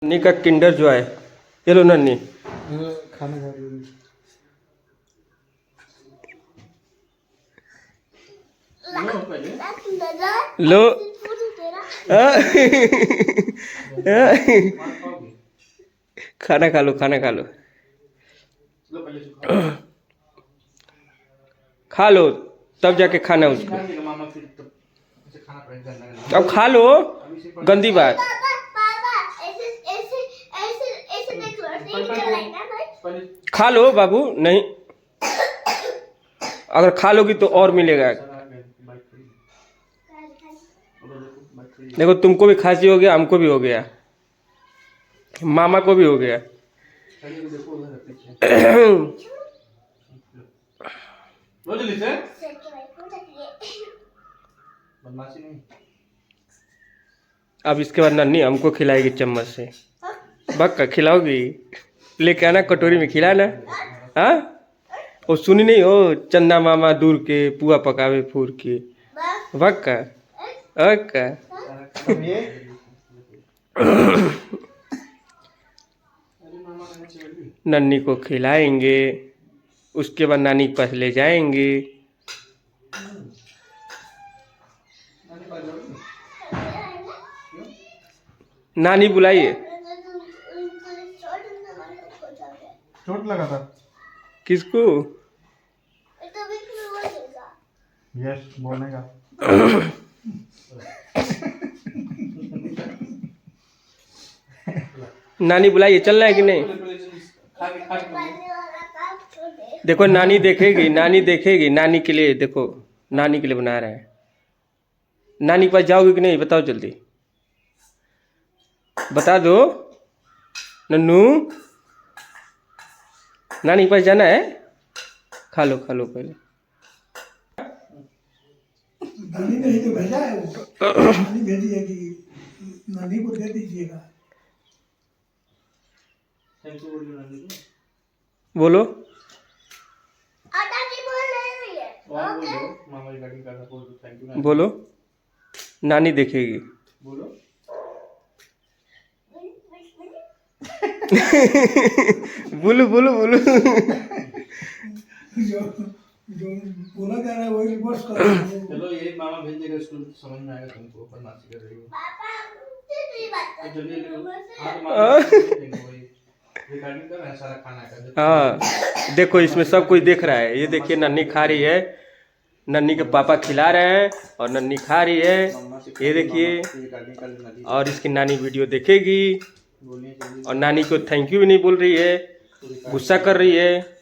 नन्नी का किंडर जो है, ये लो नन्नी। खाना खा रही है। लो खाना खा लो, खाना खा लो, खा लो तब जाके खाना उसको। अब खा लो, गंदी बात। खा लो बाबू, नहीं अगर खा लोगी तो और मिलेगा। देखो तुमको भी खांसी हो गया, हमको भी हो गया, मामा को भी हो गया। अब इसके बाद नन्नी हमको खिलाएगी चम्मच से। बक्का खिलाओगी, लेके आना कटोरी में खिलाना। हाँ वो सुनी नहीं हो, चंदा मामा दूर के पुआ पकावे फूर के। बक्का बक्का नन्नी को खिलाएंगे, उसके बाद नानी के पास ले जाएंगे। नानी बुलाइए। चोट लगा था किसको? यस बोलेगा। नानी बुलाइए, चलना है कि नहीं? देखो नानी देखेगी, नानी देखेगी, नानी के लिए देखो, नानी के लिए बना रहा है। नानी के पास जाओगे कि नहीं बताओ जल्दी, बता दो। नन्नू नानी के पास जाना है, खा लो खा लो पहले। नानी ने ही तो भेजा है, वो नानी भेजी है कि नानी को दे दीजिएगा। बोलो बोलो, नानी देखेगी। बोलो बोलो बोलो बोलो। जो बोला जा रहा है वही रिवर्स कर रहा है। चलो ये मामा भेज देगा स्कूल, समझ में आएगा तुमको, पर नाची कर रही हो। रिकॉर्डिंग कर रहा है सारा खाना का। हाँ देखो इसमें सब कुछ देख रहा है। ये देखिए नन्नी खा रही है, नन्नी के पापा खिला रहे हैं और नन्नी खा रही है। ये देखिए, और इसकी नानी वीडियो देखेगी और नानी को थैंक यू भी नहीं बोल रही है, गुस्सा कर रही है।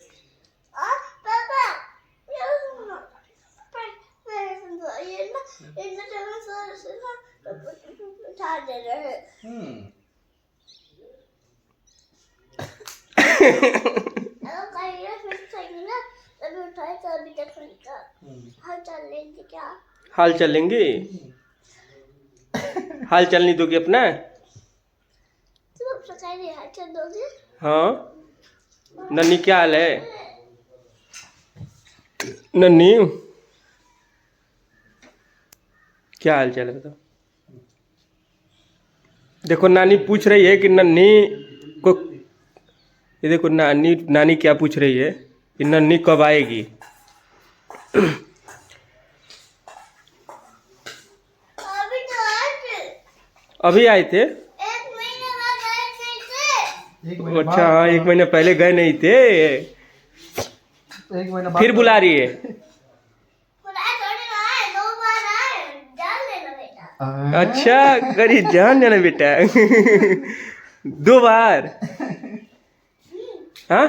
हाल चल लेंगे, हाल चल नहीं दोगे अपना? हाँ नन्नी क्या हाल है? नन्नी क्या हाल चाल है बताओ? देखो नानी पूछ रही है कि नन्नी को, ये देखो नानी नानी क्या पूछ रही है कि नन्नी कब आएगी। अभी आए थे? अच्छा हाँ, 1 महीने पहले गए नहीं थे, 1 महीना फिर बुला रही है। अच्छा करी जान जाना बेटा। 2 बार? हाँ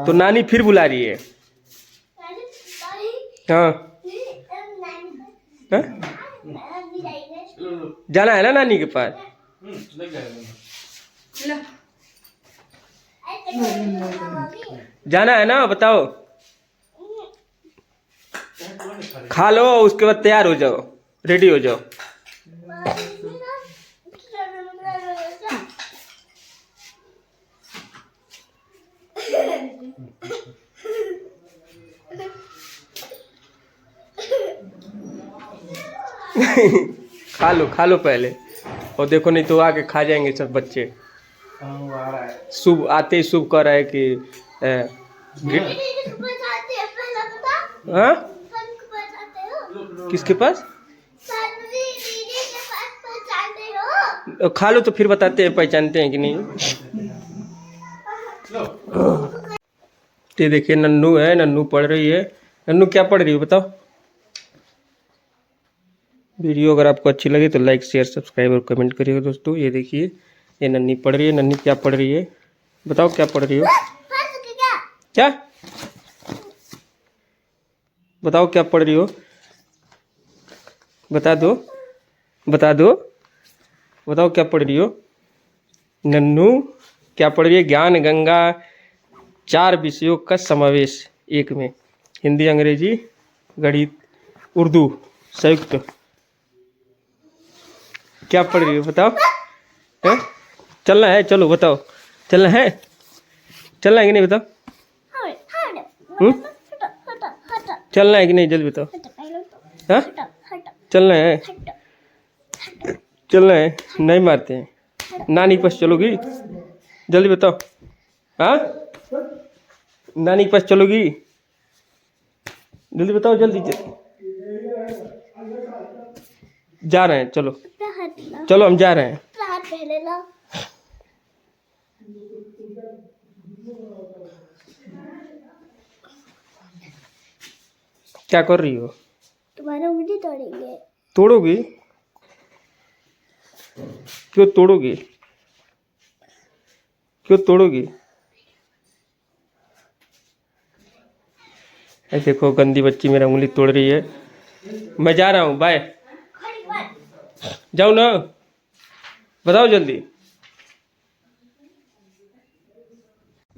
तो नानी फिर बुला रही है। हाँ हाँ? जाना है ना नानी के पास? जाना है ना, बताओ। खा लो उसके बाद तैयार हो जाओ, रेडी हो जाओ। खा लो पहले, और देखो नहीं तो आके खा जाएंगे सब बच्चे। हाँ वो आ रहा है। शुभ आते ही शुभ कह रहा है कि हाँ किसके पास खा लो तो फिर बताते हैं पहचानते हैं कि नहीं। ये देखिए नन्नू है, नन्नू पढ़ रही है। नन्नू क्या पढ़ रही हो बताओ। वीडियो अगर आपको अच्छी लगे तो लाइक शेयर सब्सक्राइब और कमेंट करिएगा दोस्तों। ये देखिए ये नन्नी पढ़ रही है। नन्नी क्या पढ़ रही है बताओ, क्या पढ़ रही हो? क्या बताओ क्या पढ़ रही हो? बता दो, बता दो, बताओ क्या पढ़ रही हो? नन्नू क्या पढ़ रही है? ज्ञान गंगा 4 विषयों का समावेश एक में, हिंदी अंग्रेजी गणित उर्दू संयुक्त। क्या पढ़ रही हो बताओ? है? चलना है, चलो बताओ, चलना है, चलना है कि नहीं बताओ? चलना है कि नहीं जल्दी बताओ। हाँ चलना है, चलना है, नहीं मारते हैं। नानी के पास चलोगी? जल्दी बताओ। हाँ नानी के पास चलोगी? जल्दी बताओ, जल्दी जा रहे हैं, चलो चलो हम जा रहे हैं। क्या कर रही हो? तुम्हारा मुझे तोड़ेंगे। तोड़ोगी? क्यों तोड़ोगी? क्यों तोड़ोगी? देखो गंदी बच्ची मेरा उंगली तोड़ रही है। मैं जा रहा हूँ, बाय। जाओ ना, बताओ जल्दी।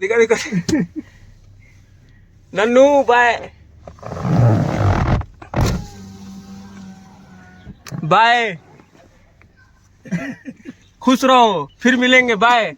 देखा देखा नन्नू बाय बाय, खुश रहो, फिर मिलेंगे, बाय।